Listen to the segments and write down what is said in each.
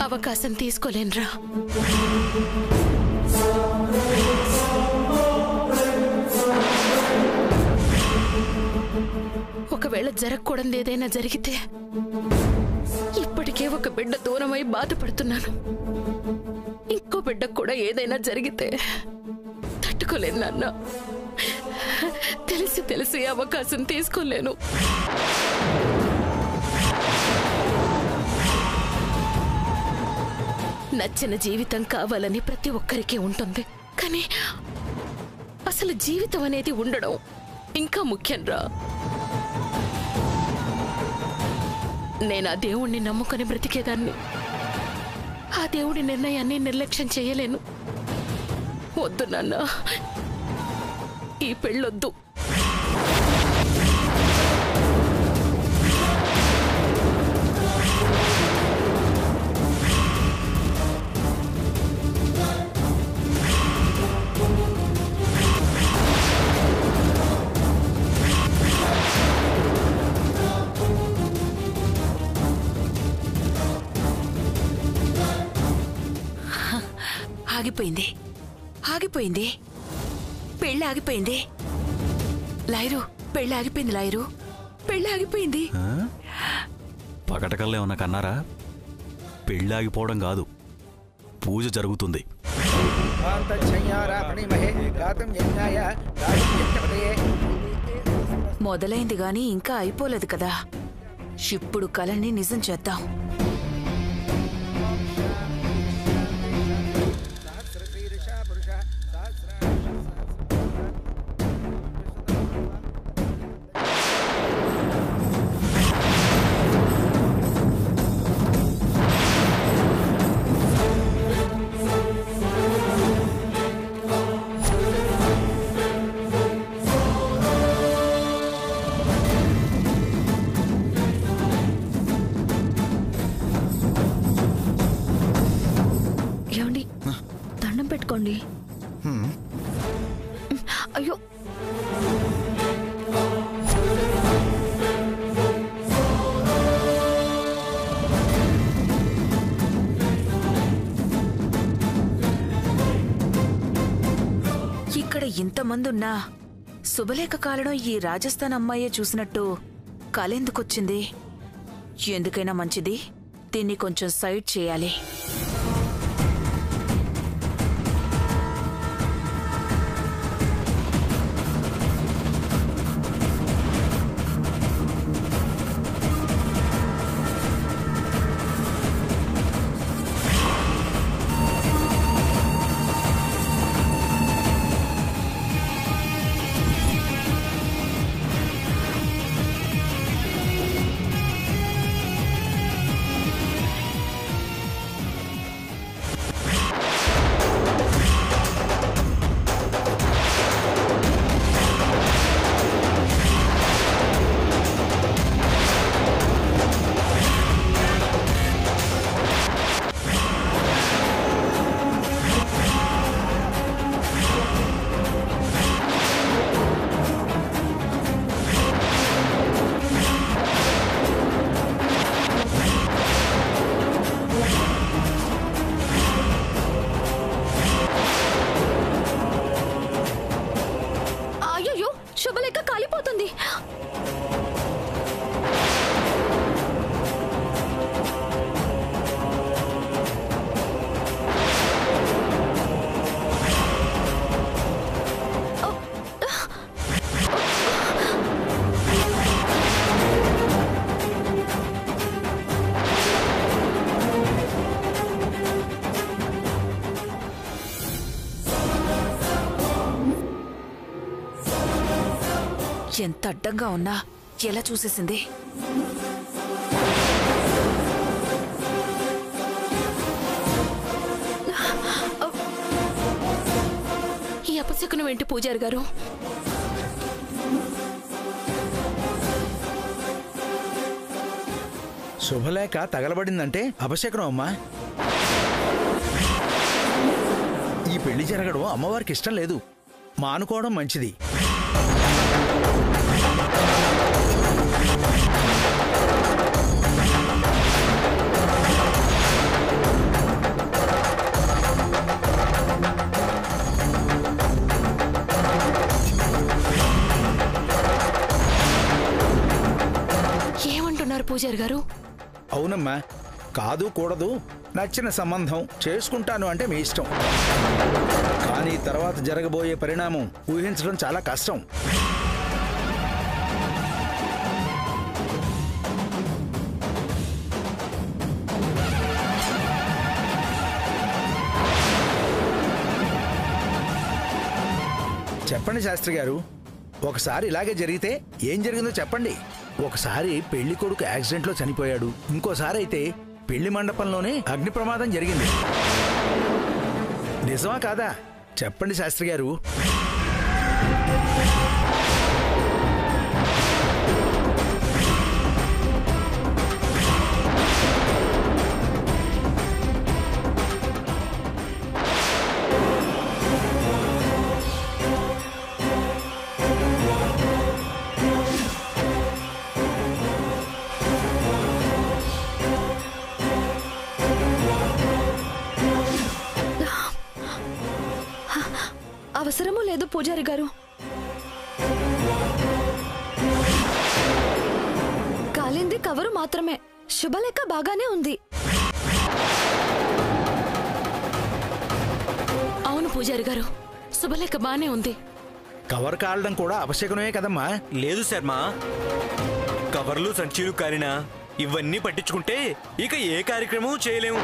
అవకాశం తీసుకోలేనురా. ఒకవేళ జరగకూడదు ఏదైనా జరిగితే ఇప్పటికే ఒక బిడ్డ దూరమై బాధపడుతున్నాను. ఇంకో బిడ్డకు కూడా ఏదైనా జరిగితే తట్టుకోలేను నాన్న. తెలిసి తెలిసి అవకాశం తీసుకోలేను. నచ్చిన జీవితం కావాలని ప్రతి ఒక్కరికి ఉంటుంది. కానీ అసలు జీవితం అనేది ఉండడం ఇంకా ముఖ్యంరా. నేను ఆ దేవుణ్ణి నమ్ముకొని బ్రతికేదాన్ని. ఆ దేవుడి నిర్ణయాన్ని నిర్లక్ష్యం చేయలేను. వద్దు నాన్న, ఈ పెళ్ళొద్దు. ఆగిపోయింది, ఆగిపోయింది, పెళ్ళి ఆగిపోయింది. లాయరు, పెళ్ళి ఆగిపోయింది. లాయరు, పెళ్ళి ఆగిపోయింది. పగటకల్లా ఏమన్నా కన్నారా? పెళ్ళి ఆగిపోవడం కాదు, పూజ జరుగుతుంది. మొదలైంది గాని ఇంకా అయిపోలేదు కదా. ఇప్పుడు కలని నిజం చేద్దాం. దండం పెట్టుకోండి. అయ్యో, ఇక్కడ ఇంతమంది ఉన్నా శుభలేఖ కాలడం ఈ రాజస్థాన్ అమ్మాయే చూసినట్టు కలెందుకొచ్చింది? ఎందుకైనా మంచిది, దీన్ని కొంచెం సైడ్ చేయాలి. శుభలేఖ కాలిపోతుంది. ఎంత అడ్డంగా ఉన్నా ఎలా చూసేసింది? ఈ అపశకునం ఏంటి పూజారి గారు? శుభలేఖ తగలబడిందంటే అపశకునం అమ్మా. ఈ పెళ్లి జరగడం అమ్మవారికి ఇష్టం లేదు. మానుకోవడం మంచిది. పూజారి గారు? అవునమ్మా, కాదు కూడదు, నచ్చిన సంబంధం చేసుకుంటాను అంటే మీ ఇష్టం. కానీ తర్వాత జరగబోయే పరిణామం ఊహించడం చాలా కష్టం. చెప్పండి శాస్త్రి గారు, ఒకసారి ఇలాగే జరిగితే ఏం జరిగిందో చెప్పండి. ఒకసారి పెళ్లి కొడుకు యాక్సిడెంట్లో చనిపోయాడు, ఇంకోసారి అయితే పెళ్లి మండపంలోనే అగ్ని ప్రమాదం జరిగింది. నిజమా కాదా చెప్పండి శాస్త్రి గారు. అవసరమూ లేదు పూజారి గారు. కాలింది కవరు మాత్రమే. శుభలేఖ బాగానే ఉంది. అవును పూజారి గారు, శుభలేఖ బానే ఉంది. కవర్ కాలడం కూడా అవశ్యకమే కదమ్మా. లేదు శర్మ, కవర్లు సంచీలు కారినా ఇవన్నీ పట్టించుకుంటే ఇక ఏ కార్యక్రమం చేయలేము.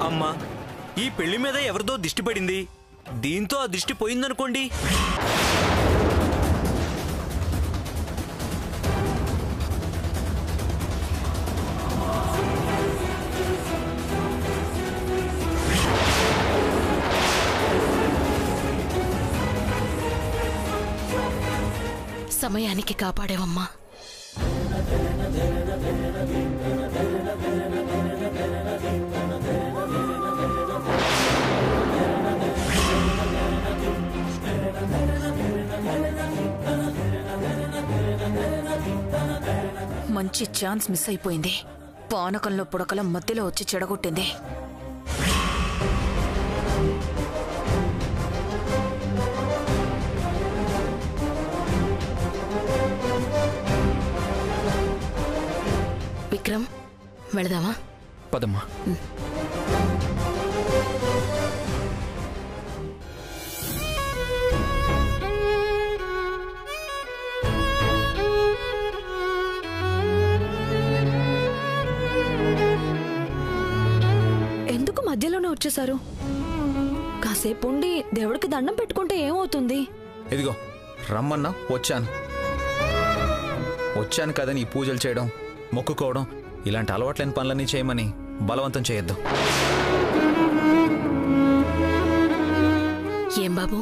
అమ్మా, ఈ పెళ్లి మీద ఎవరిదో దిష్టి పడింది, దీంతో ఆ దృష్టి పోయిందనుకోండి. సమయానికి కాపాడేవమ్మా. మంచి ఛాన్స్ మిస్ అయిపోయింది. పానకంలో పుడకల మధ్యలో వచ్చి చెడగొట్టింది. విక్రమ్, వెళదామా? పదమ్మా. ఎందుకు మధ్యలోనే వచ్చేసారు? కాసేపు ఉండి దేవుడికి దండం పెట్టుకుంటే ఏమవుతుంది? ఇదిగో రమ్మన్నా వచ్చాను కదని ఈ పూజలు చేయడం, మొక్కుకోవడం ఇలాంటి అలవాట్లేని పనులన్నీ చేయమని బలవంతం చేయొద్దు. ఏం బాబు,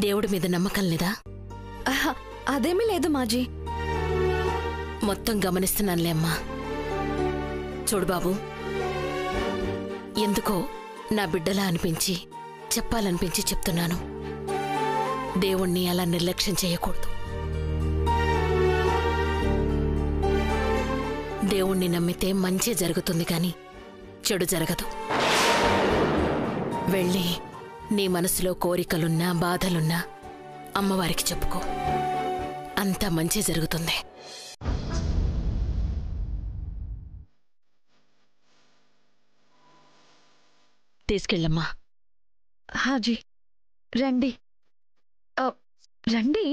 దేవుడి మీద నమ్మకం లేదా? ఆహా, అదేమీ లేదు మాజీ. మొత్తం గమనిస్తున్నానులే అమ్మా. చూడు బాబు, ఎందుకో నా బిడ్డలా అనిపించి చెప్పాలనిపించి చెప్తున్నాను. దేవుణ్ణి అలా నిర్లక్ష్యం చేయకూడదు. దేవుణ్ణి నమ్మితే మంచి జరుగుతుంది కానీ చెడు జరగదు. వెళ్ళి నీ మనసులో కోరికలున్నా బాధలున్నా అమ్మవారికి చెప్పుకో, అంతా మంచి జరుగుతుంది. తీసుకెళ్ళమ్మా. హాజీ రండి. రండి.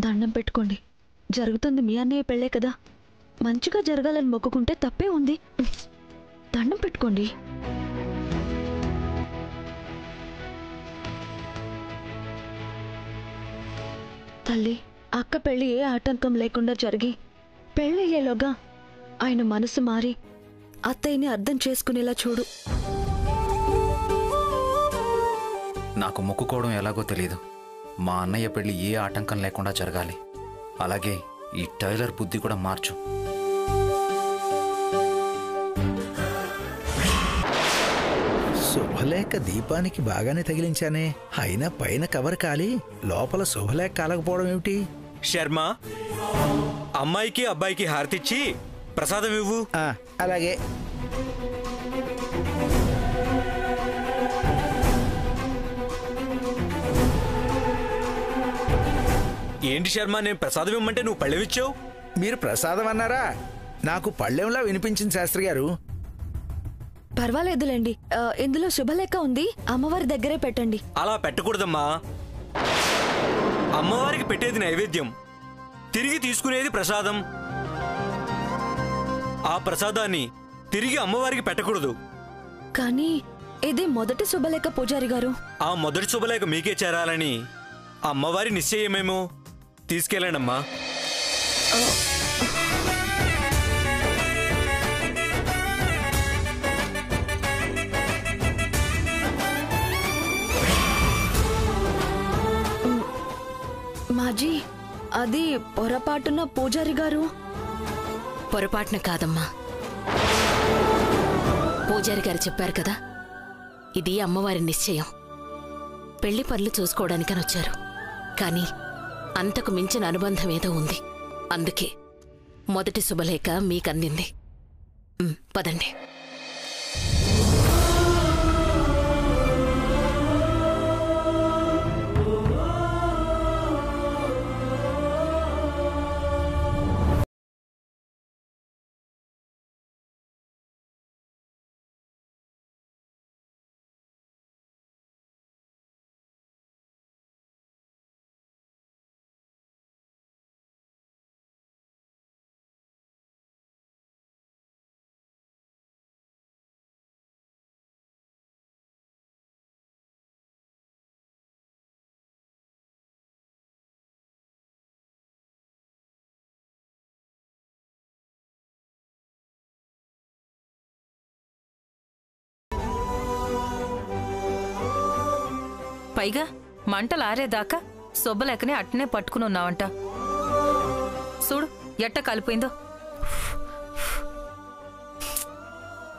దండం పెట్టుకోండి. జరుగుతుంది మీ అన్నయ్య పెళ్ళే కదా, మంచిగా జరగాలని మొక్కుకుంటే తప్పే ఉంది. దండం పెట్టుకోండి. తల్లి, అక్క పెళ్లి ఏ ఆటంకం లేకుండా జరిగి పెళ్ళయ్యేలోగా ఆయన మనసు మారి అత్తయ్యని అర్థం చేసుకునేలా చూడు. నాకు మొక్కుకోవడం ఎలాగో తెలియదు. మా అన్నయ్య పెళ్లి ఏ ఆటంకం లేకుండా జరగాలి. అలాగే ఈ టైలర్ బుద్ధి కూడా మార్చు. శుభలేఖ దీపానికి బాగానే తగిలించానే, అయినా పైన కవర్ కాలి లోపల శుభలేఖ కాలకపోవడం ఏమిటి? శర్మ, అమ్మాయికి అబ్బాయికి హారతిచ్చి ప్రసాదం ఇవ్వు. అలాగే. ఏంటి శర్మ, నేను ప్రసాదం ఇవ్వమంటే నువ్వు పళ్ళెమిచ్చావు? మీరు ప్రసాదం అన్నారా? నాకు పళ్ళెంలా వినిపించింది శాస్త్రి గారు. పర్వాలేదులేండి, ఇందులో శుభలేఖ ఉంది, అమ్మవారి దగ్గరే పెట్టండి. అలా పెట్టకూడదమ్మా. అమ్మవారికి పెట్టేది నైవేద్యం, తిరిగి తీసుకునేది ప్రసాదం. ఆ ప్రసాదాన్ని తిరిగి అమ్మవారికి పెట్టకూడదు. కానీ ఇది మొదటి శుభలేఖ పూజారి గారు. ఆ మొదటి శుభలేఖ మీకే చేరాలని అమ్మవారి నిశ్చయమేమో. తీసుకెళ్ళండమ్మా. మాజీ, అది పొరపాటున పూజారి గారు. పొరపాటున కాదమ్మా, పూజారి గారు చెప్పారు కదా, ఇది అమ్మవారి నిశ్చయం. పెళ్లి పనులు చూసుకోవడానికని వచ్చారు, కానీ అంతకు మించిన అనుబంధం ఏదో ఉంది. అందుకే మొదటి శుభలేఖ మీకందింది. పదండి. పైగా మంటలారేదాకా శుభలేఖని అట్నే పట్టుకుని ఉన్నావంట. చూడు ఎట్ట కలిపోయిందో.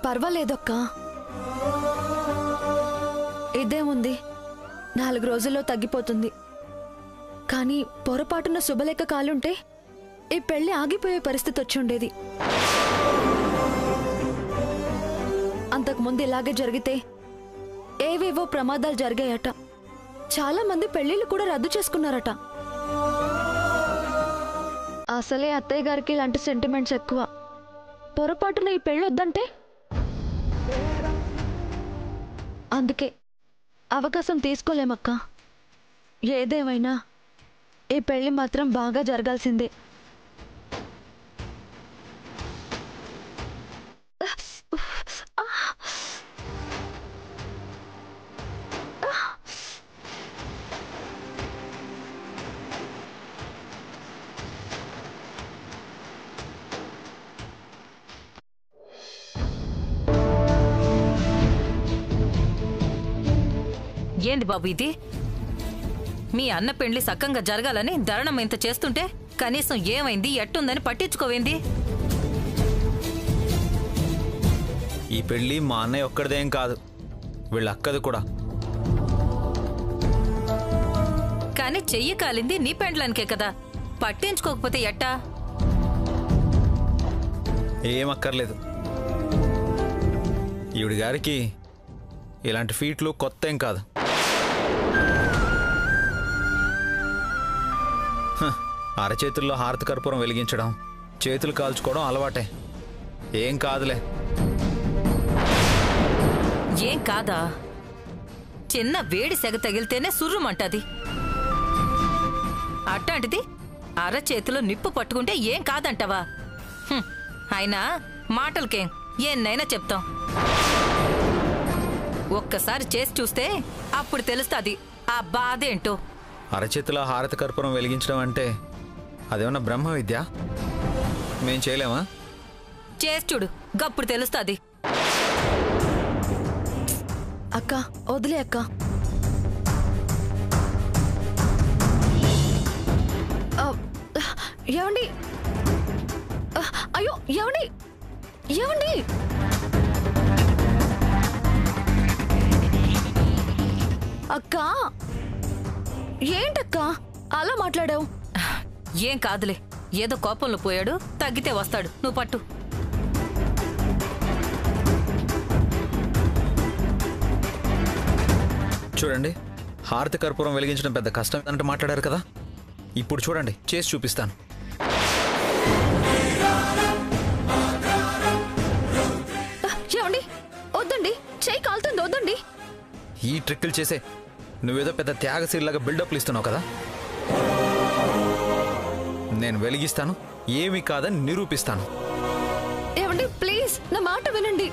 పర్వాలేదక్కా, ఇదేముంది, 4 రోజుల్లో తగ్గిపోతుంది. కానీ పొరపాటున శుభలేఖ కాలుంటే ఈ పెళ్లి ఆగిపోయే పరిస్థితి వచ్చుండేది. అంతకుముందు ఇలాగే జరిగితే ఏవేవో ప్రమాదాలు జరిగాయట. చాలా మంది పెళ్లిళ్ళు కూడా రద్దు చేసుకున్నారట. అసలే అత్తయ్య గారికి ఇలాంటి సెంటిమెంట్స్ ఎక్కువ. పొరపాటున ఈ పెళ్లి వద్దంటే అందుకే అవకాశం తీసుకోలేమక్క. ఏదేమైనా ఈ పెళ్లి మాత్రం బాగా జరగాల్సిందే. ఏంది బాబు ఇది? మీ అన్న పెండ్లి సక్కంగా జరగాలని ధరణం ఇంత చేస్తుంటే కనీసం ఏమైంది ఎట్టుందని పట్టించుకోవేంది? ఈ పెళ్లి మా అన్నయ్య ఒక్కడిదేం కాదు, వీళ్ళ అక్కది కూడా. కానీ చెయ్యి కాలింది నీ పెండ్లానికే కదా, పట్టించుకోకపోతే ఎట్టా? ఏమక్కర్లేదు, ఈవిడి గారికి ఇలాంటి ఫీట్లు కొత్త ఏం కాదు. అరచేతుల్లో హారతి కర్పూరం వెలిగించడం, చేతులు కాల్చుకోవడం అలవాటే. ఏం కాదులే. ఏం కాదా? చిన్న వేడి సెగ తగిలితేనే సుర్రుమంటది. అట్లాంటిది అరచేతిలో నిప్పు పట్టుకుంటే ఏం కాదంటావా? అయినా మాటలకేం ఏన్నైనా చెప్తాం. ఒక్కసారి చేసి చూస్తే అప్పుడు తెలుస్తుంది ఆ బాధేంటో. అరచేతిలో హారతి కర్పూరం వెలిగించడం అంటే అదేమన్నా బ్రహ్మ విద్య? మేం చేయలేమా? చేసి చూడు, గప్పుడు తెలుస్తుంది. అక్క వదిలే అక్క. ఏమండి అయ్యో ఏమండి ఏమండి అక్క ఏంటక్క అలా మాట్లాడావు? ఏం కాదులే, ఏదో కోపంలో పోయాడు, తగ్గితే వస్తాడు. నువ్వు పట్టు. చూడండి, హారతి కర్పూరం వెలిగించడం పెద్ద కష్టం అంటే మాట్లాడారు కదా, ఇప్పుడు చూడండి చేసి చూపిస్తాను. ఏమండి వద్దండి, చెయ్యి కాలుతుంది, వద్దండి. ఈ ట్రిక్కులు చేసే నువ్వేదో పెద్ద త్యాగశీలాగా బిల్డప్లు ఇస్తున్నావు కదా. నేను వెలిగిస్తాను, ఏమీ కాదని నిరూపిస్తాను. ఏమండి ప్లీజ్ నా మాట వినండి.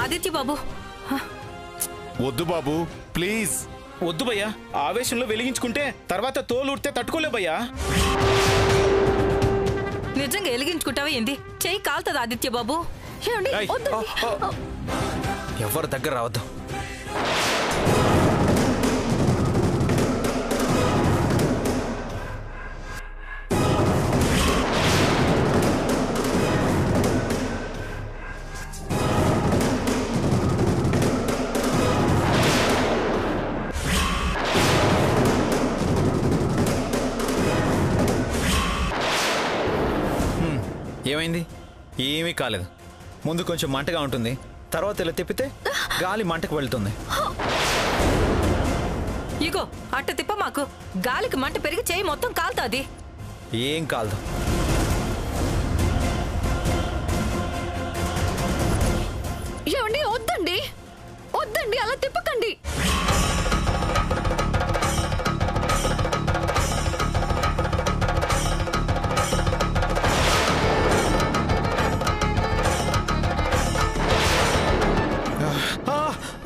ఆదిత్య బాబు, వద్దు బాబు ప్లీజ్. వద్దు భయ్యా, ఆవేశంలో వెలిగించుకుంటే తర్వాత తోలుడితే తట్టుకోలే భయ్యా. నిజంగా వెలిగించుకుంటావా ఏంది? చెయ్యి కాలుతుంది ఆదిత్య బాబు. ఏమండి వద్దండి. ఎవరి దగ్గర రావద్దు. ఏమైంది? ఏమీ కాలేదు. ముందు కొంచెం మంటగా ఉంటుంది, తర్వాత ఇలా తిప్పితే గాలి మంటకు వెళ్తుంది. ఇగో అట్ట తిప్ప మాకు. గాలికి మంట పెరిగి చెయ్యి మొత్తం కాలుతుంది. ఏం కాలదు. ఏమండి వద్దండి, వద్దండి అలా తిప్పకండి.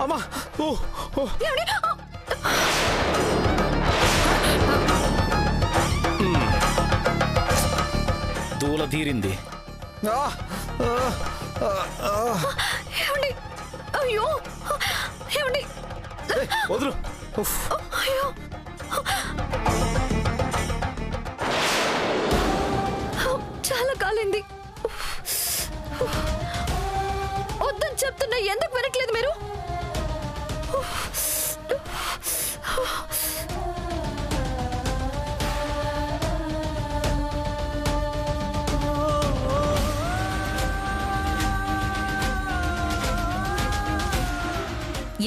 అమ్మా దూల తీరింది. ఏమండి అయ్యో ఏమండి వదులు. అయ్యో చాలా కాలింది. వద్దని చెప్తున్నా ఎందుకు వినట్లేదు మీరు?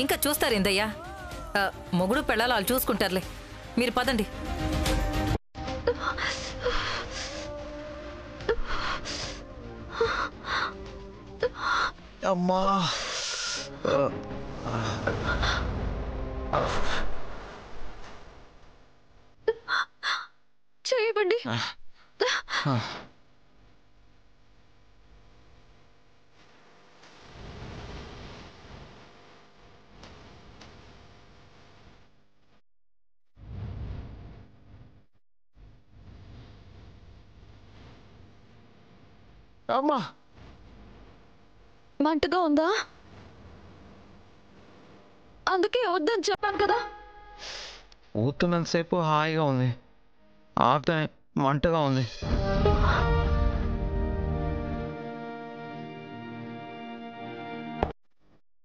ఇంకా చూస్తారేందయ్యా? మొగుడు పెళ్ళాలి, వాళ్ళు చూసుకుంటారులే. మీరు పదండి. అమ్మా చేయబండి. అమ్మా మంటగా ఉందా? అందుకే వద్దని చెప్పాను కదా. ఊతున్నంతసేపు హాయిగా ఉంది, ఆపితే మంటగా ఉంది.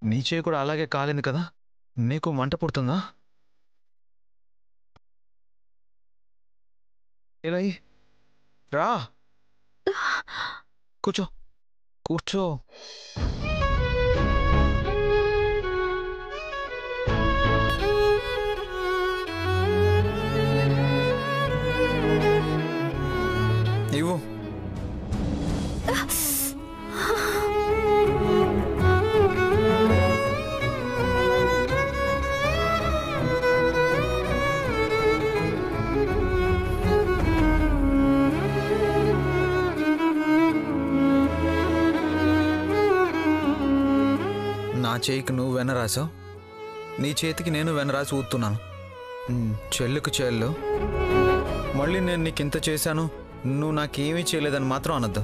నీ చేయి కూడా అలాగే కాలింది కదా, నీకు మంట పుడుతుందా? ఇలా రా, కూర్చో కూర్చో. ఇవ్వు. నా చేయికి నువ్వు వెన్న రాసావు, నీ చేతికి నేను వెన్న రాసి ఊతున్నాను. చెల్లుకు చెల్లు. మళ్ళీ నేను నీకు ఇంత చేశాను, నువ్వు నాకేమీ చేయలేదని మాత్రం అనద్దు.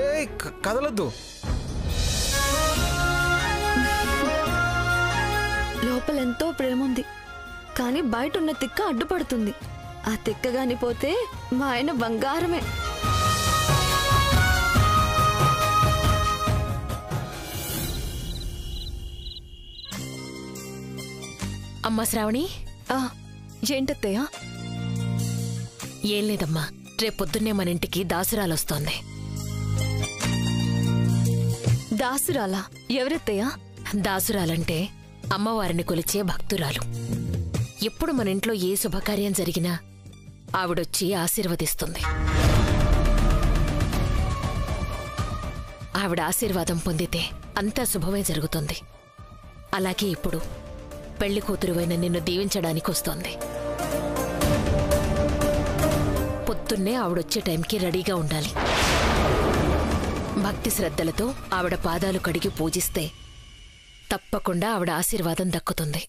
ఏయ్ కదలొద్దు. లోపలెంతో ప్రేముంది, కానీ బయట ఉన్న తిక్క అడ్డుపడుతుంది. ఆ తిక్కగాని పోతే మా ఆయన బంగారమే. అమ్మా శ్రావణి. ఏంటత్తయ్య? ఏం లేదమ్మా, రేపొద్దున్నే మన ఇంటికి దాసురాలొస్తోంది. దాసురాలా? ఎవరెత్తయ్యా? దాసురాలంటే అమ్మవారిని కొలిచే భక్తురాలు. ఎప్పుడు మన ఇంట్లో ఏ శుభకార్యం జరిగినా ఆవిడొచ్చి ఆశీర్వదిస్తుంది. ఆవిడ ఆశీర్వాదం పొందితే అంతా శుభమే జరుగుతుంది. అలాగే ఇప్పుడు పెళ్లి కూతురువైన నిన్ను దీవించడానికి వస్తోంది. పొద్దున్నే ఆవిడొచ్చే టైంకి రెడీగా ఉండాలి. భక్తి శ్రద్ధలతో ఆవిడ పాదాలు కడిగి పూజిస్తే తప్పకుండా ఆవిడ ఆశీర్వాదం దక్కుతుంది.